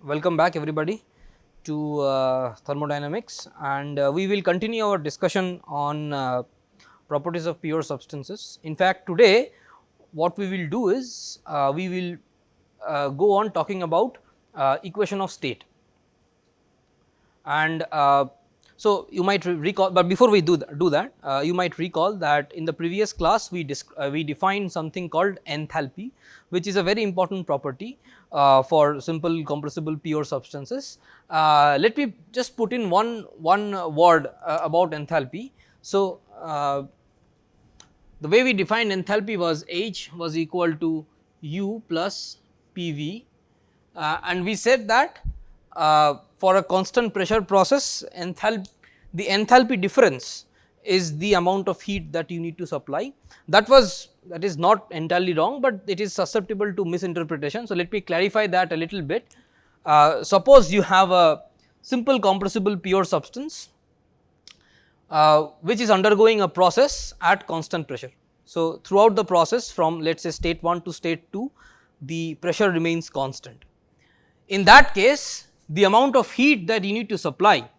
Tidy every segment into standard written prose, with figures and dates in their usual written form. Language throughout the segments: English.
welcome back everybody to thermodynamics, and we will continue our discussion on properties of pure substances. In fact, today what we will do is we will go on talking about equation of state. And so you might recall, but before we do that, you might recall that in the previous class we defined something called enthalpy, which is a very important property for simple compressible pure substances. Let me just put in one word about enthalpy. So the way we defined enthalpy was H was equal to U plus PV, and we said that for a constant pressure process, the enthalpy difference is the amount of heat that you need to supply. That is not entirely wrong, but it is susceptible to misinterpretation. So, let me clarify that a little bit. Suppose you have a simple compressible pure substance which is undergoing a process at constant pressure. So, throughout the process from let us say state 1 to state 2, the pressure remains constant. In that case, the amount of heat that you need to supply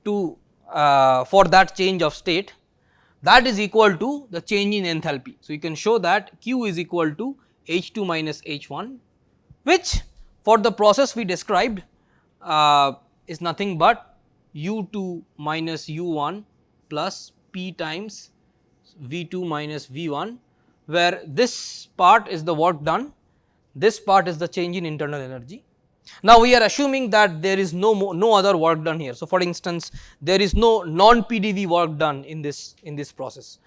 to for that change of state, that is equal to the change in enthalpy. So, you can show that Q is equal to H2 minus H1, which for the process we described is nothing but U2 minus U1 plus P times V2 minus V1, where this part is the work done, this part is the change in internal energy. Now, we are assuming that there is no other work done here. So, for instance, there is no non PDV work done in this process.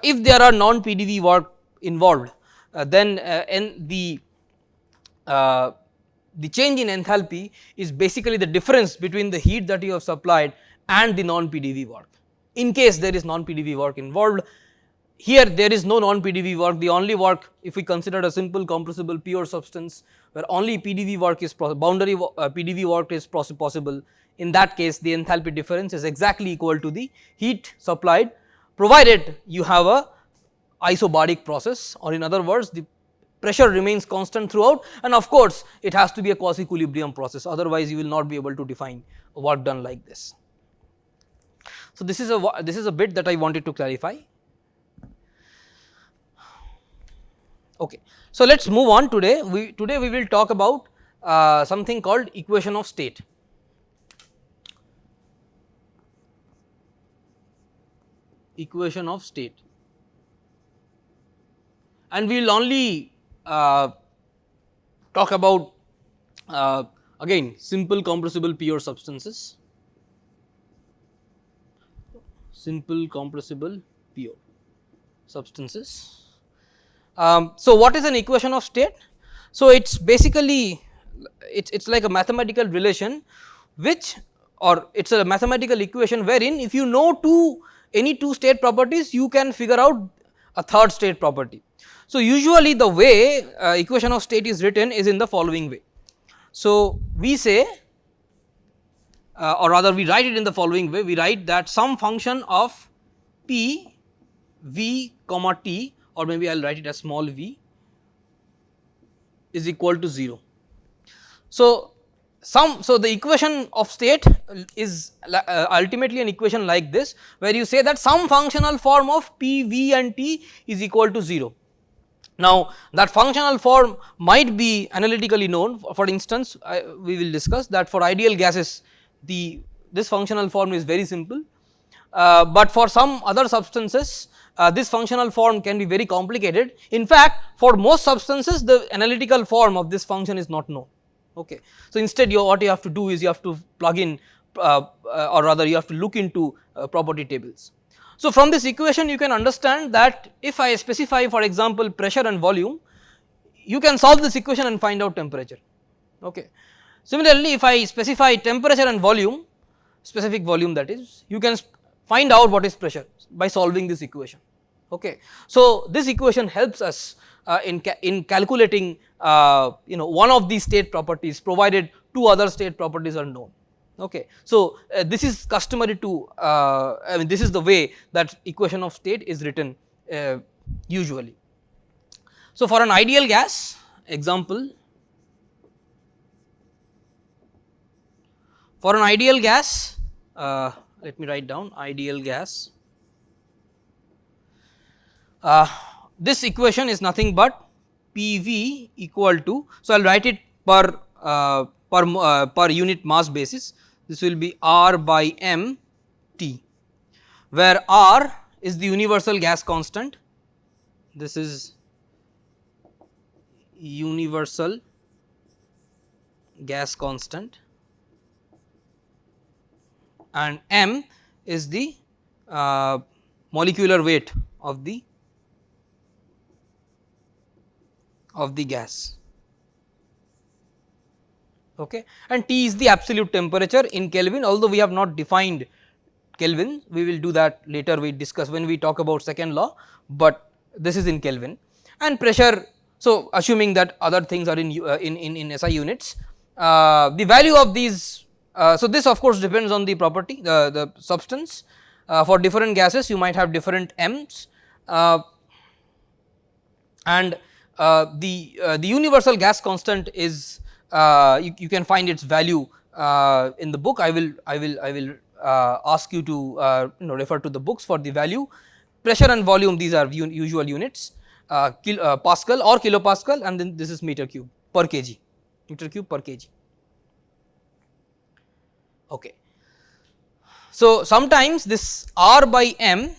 If there are non PDV work involved, then the change in enthalpy is basically the difference between the heat that you have supplied and the non PDV work. In case there is non PDV work involved, here there is no non PDV work. The only work, if we consider a simple compressible pure substance where only PDV work is boundary PDV work is possible, in that case the enthalpy difference is exactly equal to the heat supplied, provided you have a isobaric process, or in other words the pressure remains constant throughout, and of course it has to be a quasi equilibrium process, otherwise you will not be able to define work done like this. So, this is a bit that I wanted to clarify. Okay. So, let us move on. Today we will talk about something called equation of state. Equation of state, and we will only talk about again simple compressible pure substances, simple compressible pure substances. So, what is an equation of state? So, it is basically it is like a mathematical relation which, or it is a mathematical equation wherein if you know any two state properties, you can figure out a third state property. So, usually the way equation of state is written is in the following way. So, we say or rather we write it in the following way. We write that some function of P v comma t, or maybe I will write it as small v, is equal to 0. So, the equation of state is ultimately an equation like this, where you say that some functional form of P, V and T is equal to 0. Now, that functional form might be analytically known. For instance, we will discuss that for ideal gases this functional form is very simple, but for some other substances this functional form can be very complicated. In fact, for most substances the analytical form of this function is not known. Okay. So, instead what you have to do is you have to plug in or rather you have to look into property tables. So, from this equation you can understand that if I specify for example pressure and volume, you can solve this equation and find out temperature. Okay. Similarly, if I specify temperature and volume, specific volume that is, you can find out what is pressure by solving this equation. Okay. So, this equation helps us in calculating one of these state properties, provided two other state properties are known. Okay. So, this is customary to I mean this is the way that equation of state is written usually. So, for an ideal gas example, For an ideal gas, let me write down ideal gas. This equation is nothing but PV equal to, so I will write it per unit mass basis. This will be R by M T, where R is the universal gas constant. This is universal gas constant, and M is the molecular weight of the gas, okay, and T is the absolute temperature in Kelvin. Although we have not defined Kelvin, we will do that later, we discuss when we talk about second law, but this is in Kelvin. And pressure, so assuming that other things are in SI units, the value of these, so this of course depends on the property, the substance. For different gases you might have different M's, and the universal gas constant is, you can find its value in the book. I will ask you to refer to the books for the value. Pressure and volume, these are usual units, Pascal or kilopascal, and then this is meter cube per kg, meter cube per kg. Okay. So, sometimes this R by M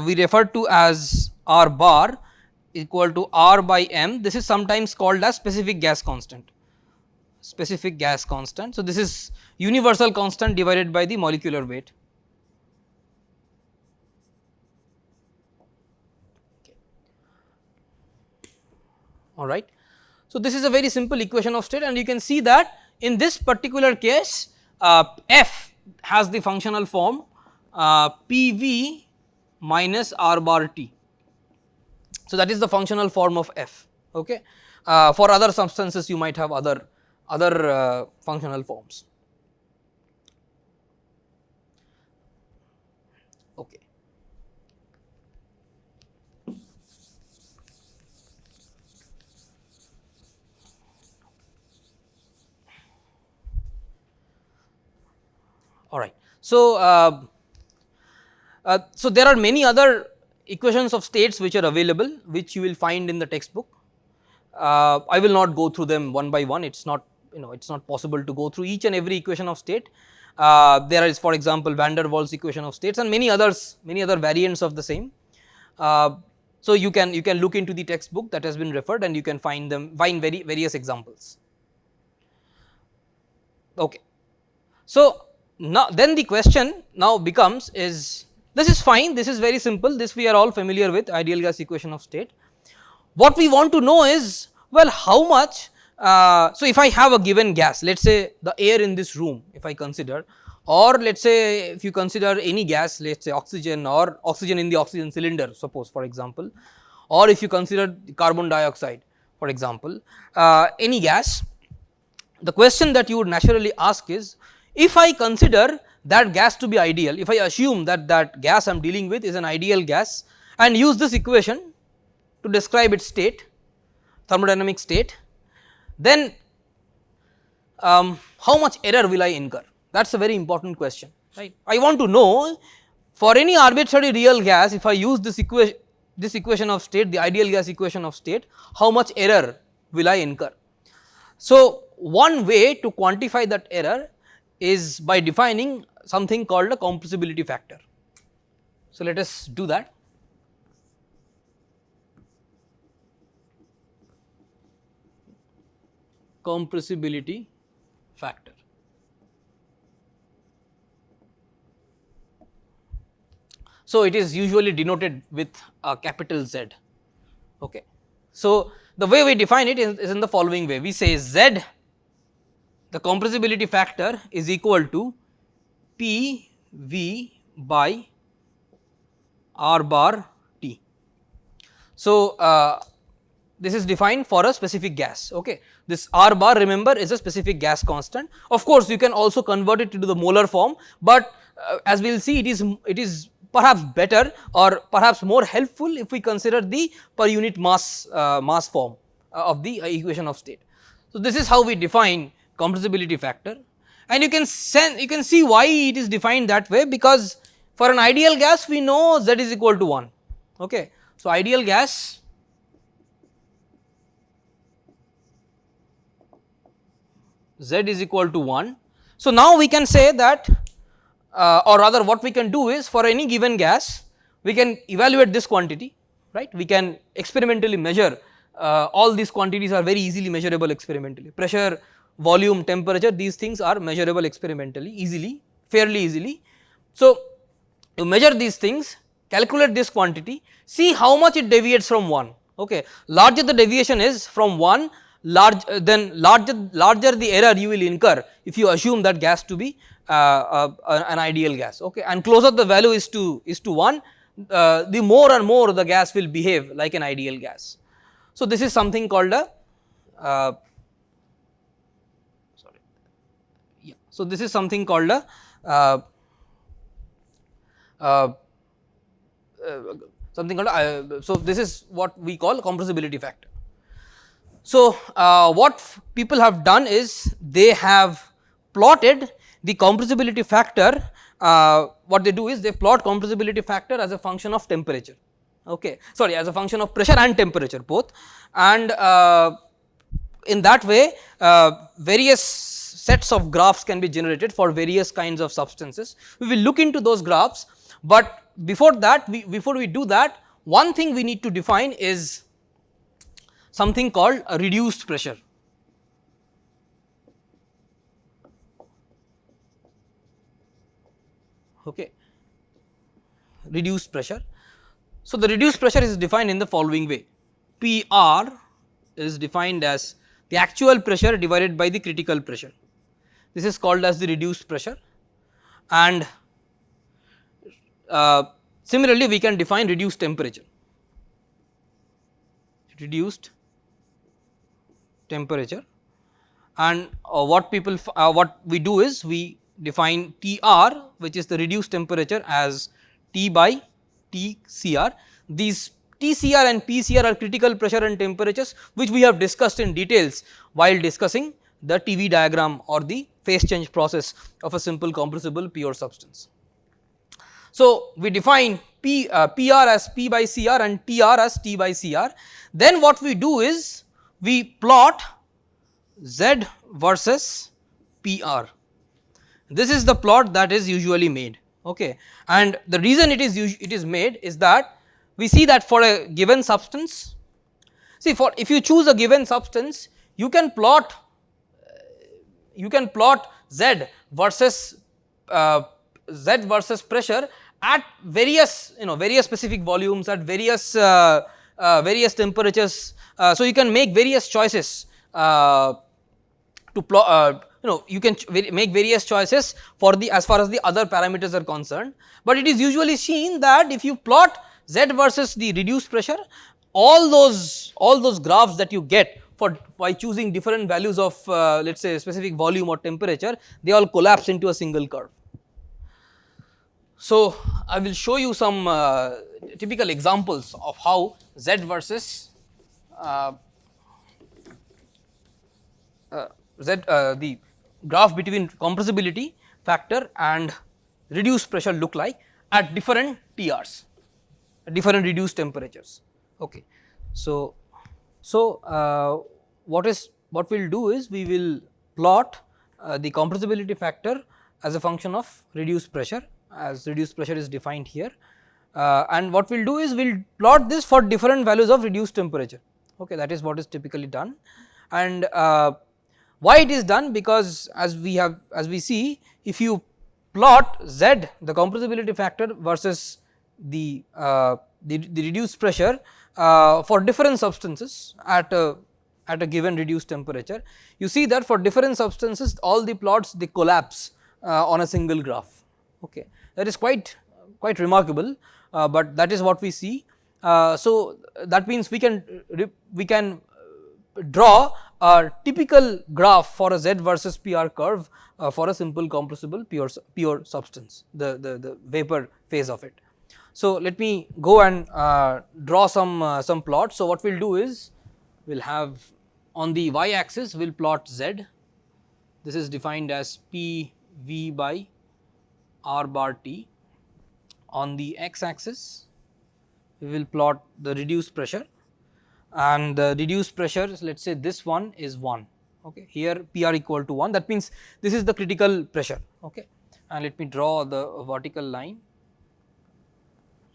we refer to as R bar equal to R by M. This is sometimes called as specific gas constant, specific gas constant. So, this is universal constant divided by the molecular weight. All right. So, this is a very simple equation of state, and you can see that in this particular case F has the functional form PV minus R bar T. So, that is the functional form of F. Okay. For other substances you might have other functional forms. Okay. All right. So, so there are many other equations of states which are available, which you will find in the textbook. I will not go through them one by one. It's not, it's not possible to go through each and every equation of state. There is, for example, van der Waals equation of states and many other variants of the same. So, you can look into the textbook that has been referred, and you can find various examples. Okay. So, now then the question now becomes is, this is fine, this is very simple, this we are all familiar with, ideal gas equation of state. What we want to know is, well, how much, so if I have a given gas, let us say the air in this room, if I consider, or let us say if you consider any gas, let us say oxygen, or oxygen in the oxygen cylinder, suppose for example, or if you consider carbon dioxide for example, any gas, the question that you would naturally ask is, if I consider that gas to be ideal, if I assume that that gas I am dealing with is an ideal gas and use this equation to describe its state, thermodynamic state, then how much error will I incur? That is a very important question, right. I want to know, for any arbitrary real gas, if I use this equation of state, the ideal gas equation of state, how much error will I incur? So, one way to quantify that error is by defining something called a compressibility factor. So, let us do that. Compressibility factor. So, it is usually denoted with a capital Z. Okay. So, the way we define it is in the following way, we say Z, the compressibility factor is equal to P V by R bar T. So, this is defined for a specific gas. Okay. This R bar, remember, is a specific gas constant. Of course, you can also convert it into the molar form, but as we will see, it is perhaps better or perhaps more helpful if we consider the per unit mass form of the equation of state. So, this is how we define compressibility factor, and you can see why it is defined that way, because for an ideal gas we know Z is equal to 1. Okay. So, ideal gas Z is equal to 1. So, now we can say that or rather what we can do is, for any given gas we can evaluate this quantity, right. We can experimentally measure all these quantities are very easily measurable experimentally. Pressure, volume, temperature, these things are measurable experimentally easily, fairly easily. So, you measure these things, calculate this quantity, see how much it deviates from 1. Okay. Larger the deviation is from 1, then larger the error you will incur if you assume that gas to be an ideal gas. Okay. And closer the value is to 1, the more and more the gas will behave like an ideal gas. So, this is something called a so this is something called a so this is what we call compressibility factor. So, what people have done is they have plotted the compressibility factor. What they do is they plot compressibility factor as a function of temperature, okay, sorry, as a function of pressure and temperature both, and in that way various sets of graphs can be generated for various kinds of substances. We will look into those graphs, but before that before we do that, one thing we need to define is something called a reduced pressure. Okay. Reduced pressure. So, the reduced pressure is defined in the following way: PR is defined as the actual pressure divided by the critical pressure. This is called as the reduced pressure, and similarly we can define reduced temperature. Reduced temperature, and what we do is we define TR, which is the reduced temperature, as T by TCR. These TCR and PCR are critical pressure and temperatures, which we have discussed in details while discussing the TV diagram or the phase change process of a simple compressible pure substance. So, we define PR as P by CR and TR as T by CR. Then what we do is we plot Z versus PR. This is the plot that is usually made, okay. And the reason it is made is that we see that for a given substance, see, for if you choose a given substance, you can plot Z versus pressure at various various specific volumes, at various temperatures. So, you can make various choices to plot you can make various choices for the as far as the other parameters are concerned, but it is usually seen that if you plot Z versus the reduced pressure, all those graphs that you get for by choosing different values of let us say specific volume or temperature, they all collapse into a single curve. So, I will show you some typical examples of how Z versus the graph between compressibility factor and reduced pressure look like at different TRs, at different reduced temperatures. Okay. So, what we will do is we will plot the compressibility factor as a function of reduced pressure, as reduced pressure is defined here, and what we will do is we will plot this for different values of reduced temperature. Okay, that is what is typically done. And why it is done? Because as we see, if you plot Z, the compressibility factor, versus the reduced pressure for different substances at a given reduced temperature, you see that for different substances all the plots they collapse on a single graph. Okay, that is quite remarkable, but that is what we see. So, that means we can draw a typical graph for a Z versus PR curve for a simple compressible pure substance, the vapor phase of it. So, let me go and draw some plots. So, what we will do is we will have on the y axis we will plot Z, this is defined as P V by R bar T. On the x axis we will plot the reduced pressure, and the reduced pressure, let us say this one is 1, okay. Here P r equal to 1, that means this is the critical pressure, okay. And let me draw the vertical line,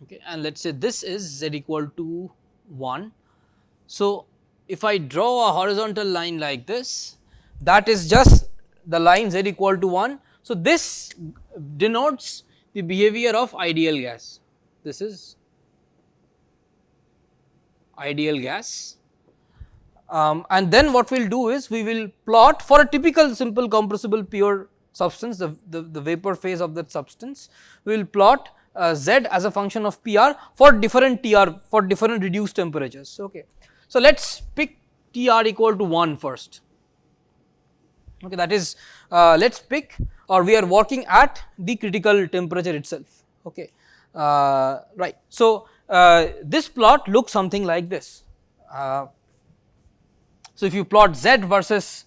okay, and let us say this is Z equal to 1. So, if I draw a horizontal line like this, that is just the line Z equal to 1. So, this denotes the behavior of ideal gas. This is ideal gas, and then what we will do is we will plot for a typical simple compressible pure substance, the vapor phase of that substance, we will plot Z as a function of Pr for different Tr, for different reduced temperatures, okay. So, let us pick Tr equal to 1 first, okay, that is let us pick, or we are working at the critical temperature itself, okay, right. So, this plot looks something like this. So, if you plot Z versus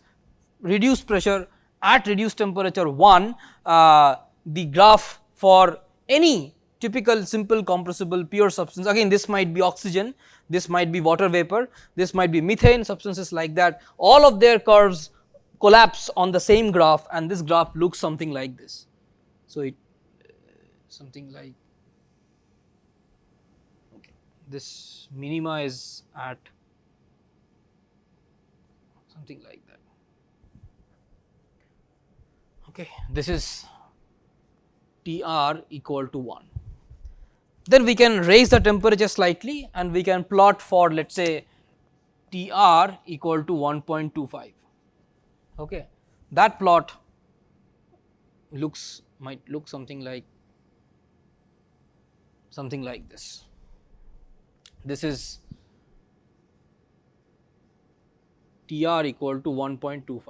reduced pressure at reduced temperature 1, the graph for any typical simple compressible pure substance, again this might be oxygen, this might be water vapor, this might be methane, substances like that, all of their curves collapse on the same graph, and this graph looks something like this. So, it something like, okay, this minima is at something like that, okay. This is Tr equal to 1. Then we can raise the temperature slightly and we can plot for, let us say, Tr equal to 1.25, okay. That plot might look something like this. This is Tr equal to 1.25,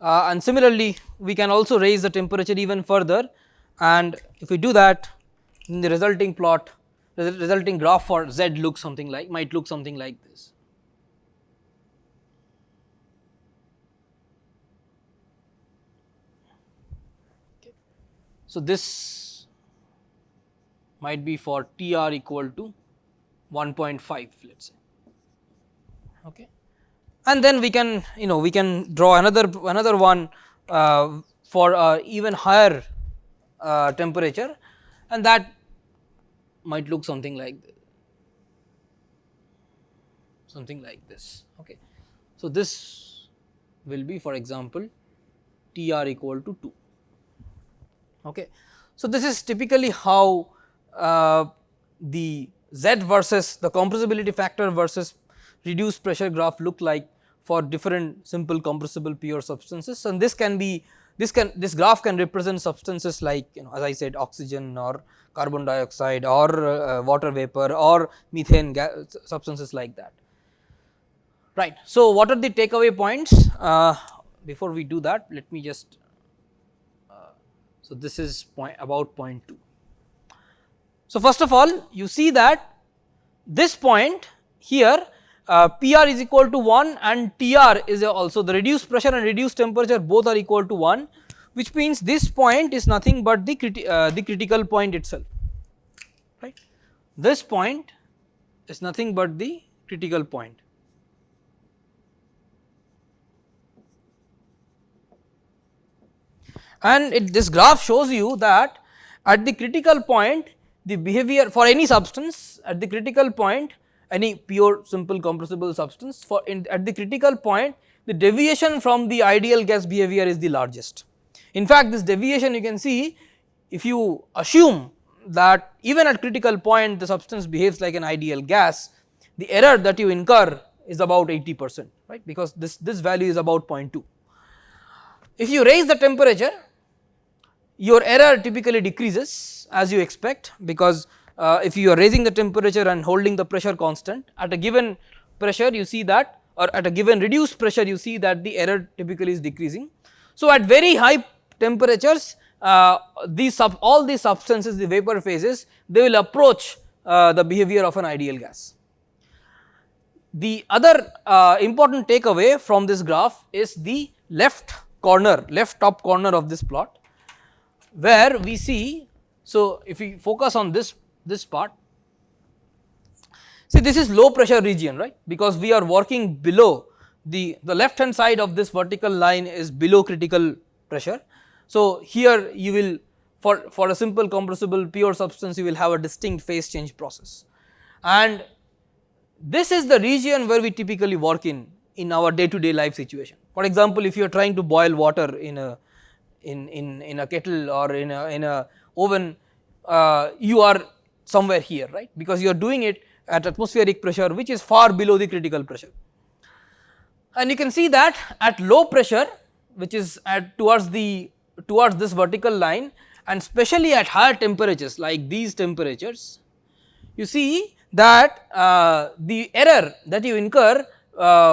and similarly we can also raise the temperature even further, and if we do that, in the resulting plot, the resulting graph for Z looks something like, might look something like this. Okay. So, this might be for Tr equal to 1.5, let us say, okay. And then we can, we can draw another one for even higher temperature, and that might look something like this, okay. So, this will be, for example, Tr equal to 2, okay. So, this is typically how the Z versus the compressibility factor versus reduced pressure graph look like for different simple compressible pure substances, and this graph can represent substances like, as I said, oxygen or carbon dioxide or water vapor or methane gas, substances like that, right. So, what are the takeaway points? Before we do that, let me just, so this is about point 2. So, first of all, you see that this point here, Pr is equal to 1 and Tr is also, the reduced pressure and reduced temperature both are equal to 1, which means this point is nothing but the critical point itself, right. This point is nothing but the critical point. And this graph shows you that at the critical point, the behavior for any substance at the critical point, any pure simple compressible substance, at the critical point, the deviation from the ideal gas behavior is the largest. In fact, this deviation you can see, if you assume that even at critical point the substance behaves like an ideal gas, the error that you incur is about 80%, right, because this value is about 0.2. If you raise the temperature, your error typically decreases as you expect, because if you are raising the temperature and holding the pressure constant, at a given pressure you see that, or at a given reduced pressure you see that the error typically is decreasing. So, at very high temperatures, all these substances, the vapor phases, they will approach the behavior of an ideal gas. the other important takeaway from this graph is the left top corner of this plot, where we see, so if we focus on this part, see this is low pressure region, right, because we are working below the left hand side of this vertical line is below critical pressure. So, here you will for a simple compressible pure substance you will have a distinct phase change process, and this is the region where we typically work in our day to day life situation. For example, if you are trying to boil water in a kettle or in a oven, you are somewhere here, right, because you are doing it at atmospheric pressure which is far below the critical pressure. And you can see that at low pressure, which is at towards this vertical line, and especially at higher temperatures like these temperatures, you see that the error that you incur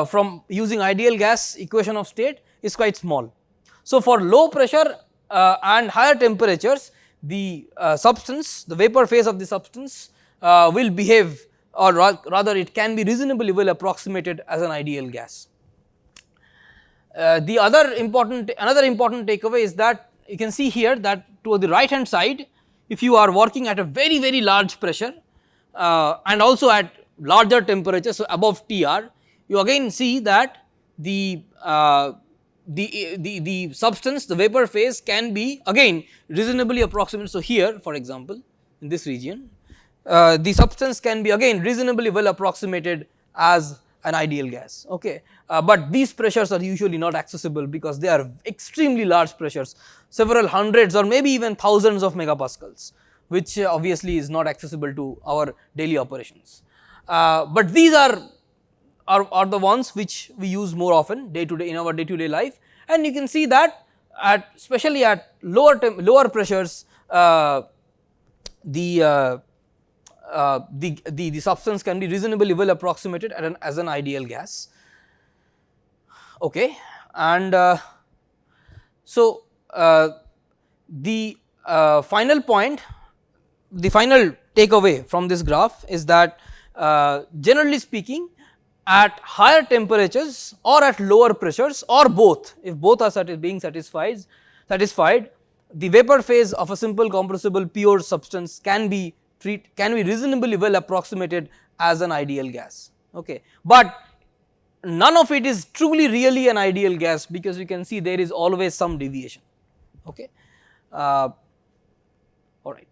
from using ideal gas equation of state is quite small. So, for low pressure and higher temperatures, the substance, the vapor phase of the substance will behave, or rather it can be reasonably well approximated as an ideal gas. Another important takeaway is that you can see here that to the right hand side, if you are working at a very large pressure and also at larger temperatures, so above TR, you again see that the substance, the vapor phase can be again reasonably approximate. So, here for example, in this region, the substance can be again reasonably well approximated as an ideal gas, okay. But these pressures are usually not accessible because they are extremely large pressures, several hundreds or maybe even thousands of megapascals, which obviously is not accessible to our daily operations. But these are the ones which we use more often day to day in our day to day life, and you can see that especially at lower pressures, the substance can be reasonably well approximated as an ideal gas, okay. And so, the final point, the final takeaway from this graph is that generally speaking, at higher temperatures or at lower pressures or both, if both are being satisfied, the vapor phase of a simple compressible pure substance can be reasonably well approximated as an ideal gas, okay. But none of it is truly really an ideal gas, because you can see there is always some deviation, okay. All right.